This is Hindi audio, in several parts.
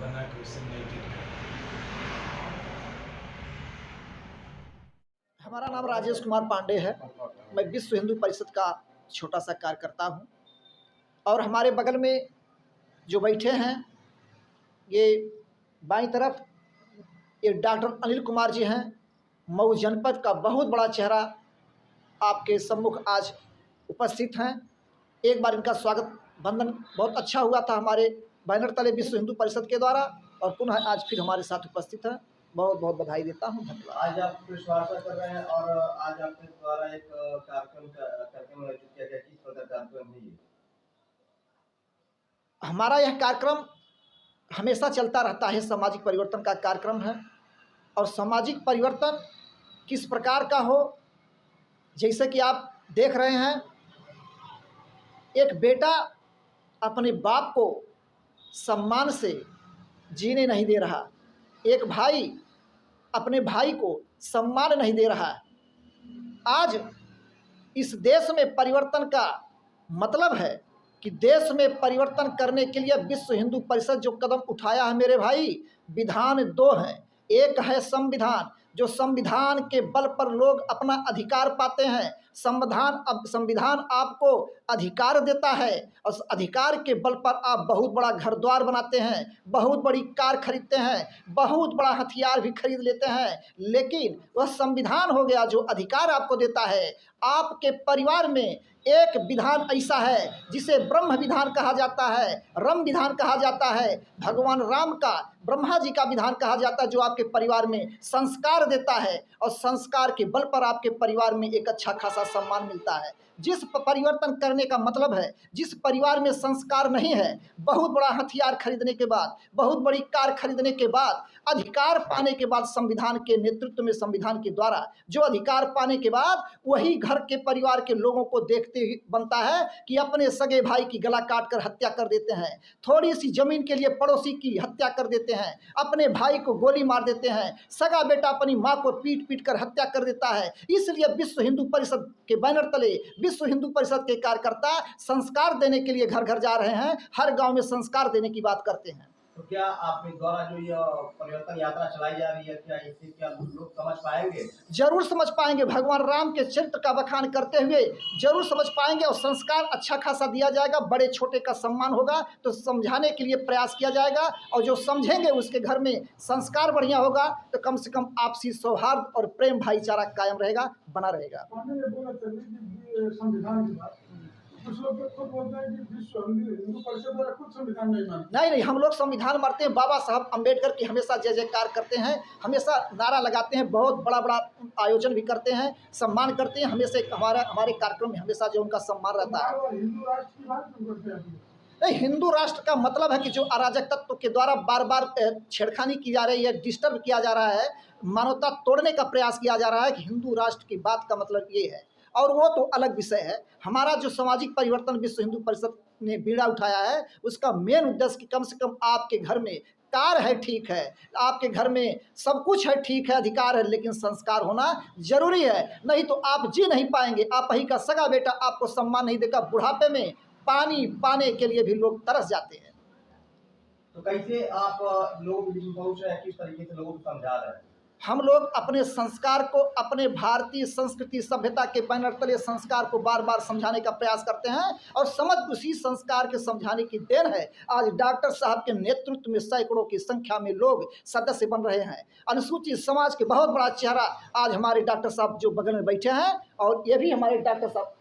बना क्वेश्चन नहीं टिक हमारा नाम राजेश कुमार पांडे है। मैं विश्व हिंदू परिषद का छोटा सा कार्यकर्ता हूँ और हमारे बगल में जो बैठे हैं ये बाईं तरफ ये डॉक्टर अनिल कुमार जी हैं। मऊ जनपद का बहुत बड़ा चेहरा आपके सम्मुख आज उपस्थित हैं। एक बार इनका स्वागत बंधन बहुत अच्छा हुआ था हमारे बैनर तले विश्व हिंदू परिषद के द्वारा और पुनः आज फिर हमारे साथ उपस्थित हैं। बहुत बहुत बधाई देता हूँ। धन्यवाद। आज आप विश्वास कर रहे हैं और आज आपके द्वारा एक कार्यक्रम आयोजित किया गया। किस प्रकार कार्यक्रम है ये? हमारा यह कार्यक्रम हमेशा चलता रहता है। सामाजिक परिवर्तन का कार्यक्रम है और सामाजिक परिवर्तन किस प्रकार का हो, जैसे कि आप देख रहे हैं, एक बेटा अपने बाप को सम्मान से जीने नहीं दे रहा, एक भाई अपने भाई को सम्मान नहीं दे रहा। आज इस देश में परिवर्तन का मतलब है कि देश में परिवर्तन करने के लिए विश्व हिंदू परिषद जो कदम उठाया है मेरे भाई, विधान दो हैं। एक है संविधान, जो संविधान के बल पर लोग अपना अधिकार पाते हैं। संविधान आपको अधिकार देता है और उस अधिकार के बल पर आप बहुत बड़ा घर द्वार बनाते हैं, बहुत बड़ी कार खरीदते हैं, बहुत बड़ा हथियार भी खरीद लेते हैं। लेकिन वह संविधान हो गया जो अधिकार आपको देता है। आपके परिवार में एक विधान ऐसा है जिसे ब्रह्म विधान कहा जाता है, रम विधान कहा जाता है, भगवान राम का, ब्रह्मा जी का विधान कहा जाता है, जो आपके परिवार में संस्कार देता है और संस्कार के बल पर आपके परिवार में एक अच्छा खासा सम्मान मिलता है। जिस परिवर्तन करने का मतलब है, जिस परिवार में संस्कार नहीं है, बहुत बड़ा हथियार खरीदने के बाद, बहुत बड़ी कार खरीदने के बाद, अधिकार पाने के बाद, संविधान के नेतृत्व में, संविधान के द्वारा जो अधिकार पाने के बाद वही घर के परिवार के लोगों को देखते ही बनता है कि अपने सगे भाई की गला काट कर हत्या कर देते हैं, थोड़ी सी जमीन के लिए पड़ोसी की हत्या कर देते हैं, अपने भाई को गोली मार देते हैं, सगा बेटा अपनी माँ को पीट पीट कर हत्या कर देता है। इसलिए विश्व हिंदू परिषद के बैनर तले विश्व हिंदू परिषद के कार्यकर्ता संस्कार देने के लिए घर घर जा रहे हैं, हर गांव में संस्कार देने की बात करते हैं। तो क्या आपके द्वारा जो ये परिवर्तन यात्रा चलाई जा रही है, क्या इससे क्या लोग समझ पाएंगे? जरूर समझ पाएंगे। भगवान राम के चरित्र का बखान करते हुए जरूर समझ पाएंगे और संस्कार अच्छा खासा दिया जाएगा। बड़े छोटे का सम्मान होगा तो समझाने के लिए प्रयास किया जाएगा और जो समझेंगे उसके घर में संस्कार बढ़िया होगा तो कम से कम आपसी सौहार्द और प्रेम भाईचारा कायम रहेगा, बना रहेगा। संविधान की बात, कुछ लोग तो खुद बोलते हैं कि विश्व हिंदू परिषद वाला खुद संविधान नहीं मानते। नहीं, हम लोग संविधान मानते हैं। बाबा साहब अम्बेडकर की हमेशा जय जयकार करते हैं, हमेशा नारा लगाते हैं, बहुत बड़ा बड़ा आयोजन भी करते हैं, सम्मान करते हैं। हमेशा हमारे कार्यक्रम में हमेशा जो उनका सम्मान रहता है। हिंदू राष्ट्र की बात क्यों करते हैं? नहीं, हिंदू राष्ट्र का मतलब है कि जो अराजक तत्व के द्वारा बार बार छेड़खानी की जा रही है, डिस्टर्ब किया जा रहा है, मानवता तोड़ने का प्रयास किया जा रहा है, कि हिंदू राष्ट्र की बात का मतलब ये है। और वो तो अलग विषय है। हमारा जो सामाजिक परिवर्तन विश्व हिंदू परिषद ने बीड़ा उठाया है, उसका मेन उद्देश्य कि कम से कम आपके घर में कार है, ठीक है, आपके घर में सब कुछ है, ठीक है, अधिकार है, लेकिन संस्कार होना जरूरी है। नहीं तो आप जी नहीं पाएंगे। आप ही का सगा बेटा आपको सम्मान नहीं देगा। बुढ़ापे में पानी पाने के लिए भी लोग तरस जाते हैं। तो कैसे आप लोग किस तरीके से लोगों को समझा रहे हैं? हम लोग अपने संस्कार को, अपने भारतीय संस्कृति सभ्यता के बैनर तले संस्कार को बार बार समझाने का प्रयास करते हैं और समझ उसी संस्कार के समझाने की देन है। आज डॉक्टर साहब के नेतृत्व में सैकड़ों की संख्या में लोग सदस्य बन रहे हैं। अनुसूचित समाज के बहुत बड़ा चेहरा आज हमारे डॉक्टर साहब जो बगल में बैठे हैं, और ये भी हमारे डॉक्टर साहब,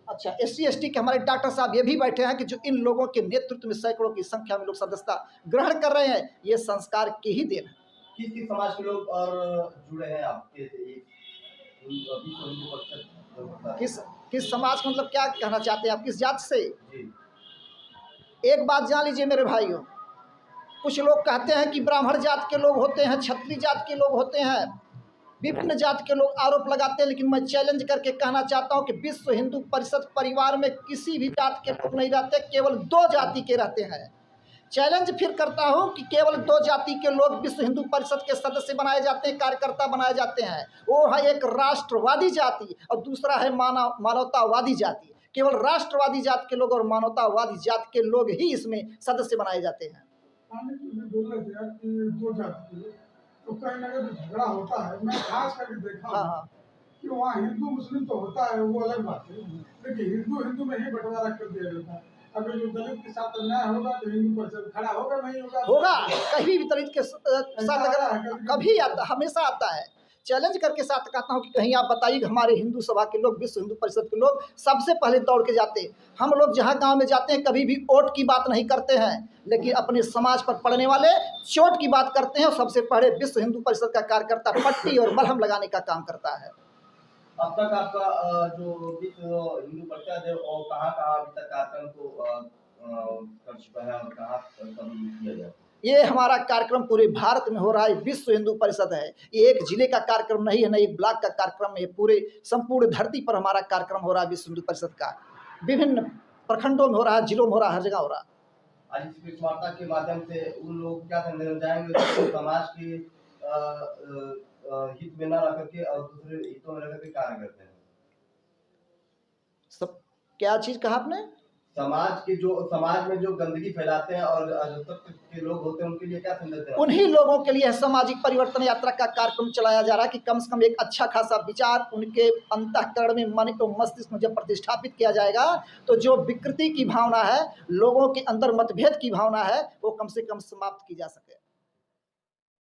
अच्छा, SC/ST के हमारे डॉक्टर साहब ये भी बैठे हैं कि जो इन लोगों के नेतृत्व में सैकड़ों की संख्या में लोग सदस्यता ग्रहण कर रहे हैं। ये संस्कार की ही देन है। किस समाज के लोग और जुड़े हैं आपके? किस समाज का मतलब क्या कहना चाहते हैं आप, किस जात से? जी। एक बात जान लीजिए मेरे भाइयों, कुछ लोग कहते हैं कि ब्राह्मण जात के लोग होते हैं, क्षत्रिय जात के लोग होते हैं, विभिन्न जात के लोग आरोप लगाते हैं। लेकिन मैं चैलेंज करके कहना चाहता हूं कि विश्व हिंदू परिषद परिवार में किसी भी जात के लोग नहीं रहते, केवल 2 जाति के रहते हैं। चैलेंज फिर करता हूं कि केवल 2 जाति के लोग विश्व हिंदू परिषद के सदस्य बनाए जाते हैं, कार्यकर्ता बनाए जाते हैं। वो है एक राष्ट्रवादी जाति और दूसरा है मानवतावादी जाति। केवल राष्ट्रवादी जात के लोग और मानवतावादी जात के लोग ही इसमें सदस्य बनाए जाते हैं। स्थानीय भी बोल रहे थे कि दो जाति के तो कहीं ना कहीं झगड़ा होता है। मैं खास करके देखा हाँ हूँ हाँ। कि वहाँ हिंदू मुस्लिम तो होता है, वो अलग बात है, लेकिन हिंदू हिंदू में ही बंटवारा कर दिया जाता है। अगर जो दलित के साथ अन्याय होगा तो हिंदू परिषद खड़ा होगा, नहीं होगा होगा, कहीं भी दलित के साथ अगर कभी आता, हमेशा आता है। चैलेंज करके साथ कहता हूँ कि कहीं आप बताइए कि हमारे हिंदू सभा के लोग, विश्व हिंदू परिषद के लोग सबसे पहले दौड़ के जाते हैं। हम लोग जहाँ गांव में जाते हैं कभी भी वोट की बात नहीं करते हैं, लेकिन अपने समाज पर पड़ने वाले चोट की बात करते हैं। और सबसे पहले विश्व हिंदू परिषद का कार्यकर्ता पट्टी और मलहम लगाने का काम करता है। अब तक आपका जो विश्व हिंदू परिषद है और कहाँ अभी तक कार्यक्रम को कर चुका है और कहाँ कभी किया गया? ये हमारा कार्यक्रम पूरे भारत में हो रहा है। विश्व हिंदू परिषद है, ये एक जिले का कार्यक्रम नहीं है, न एक ब्लॉक का कार्यक्रम है, पूरे संपूर्ण धरती पर हमारा कार्यक्रम हो रहा है विश्व हिंदू परिषद का। विभिन्न प्रखंडों में हो रहा है, जिलों में हो रहा है, हर जगह हो रहा है। आज इस प्रेस वार्ता के माध्यम से उन लोग क्या संदेश जाएंगे जो समाज के हित में न रह करके और दूसरे हितों में रह करके कार्य करते हैं? सब क्या चीज कहा आपने? समाज में जो गंदगी फैलाते हैं और अराजकता के लोग होते हैं उनके लिए क्या संदेश देना? उन्हीं लोगों के लिए सामाजिक परिवर्तन यात्रा का कार्यक्रम चलाया जा रहा है कि कम से कम एक अच्छा खासा विचार उनके अंतःकरण में, मन और मस्तिष्क में जब प्रतिष्ठापित किया जाएगा तो जो विकृति की भावना है, लोगों के अंदर मतभेद की भावना है, वो कम से कम समाप्त की जा सके।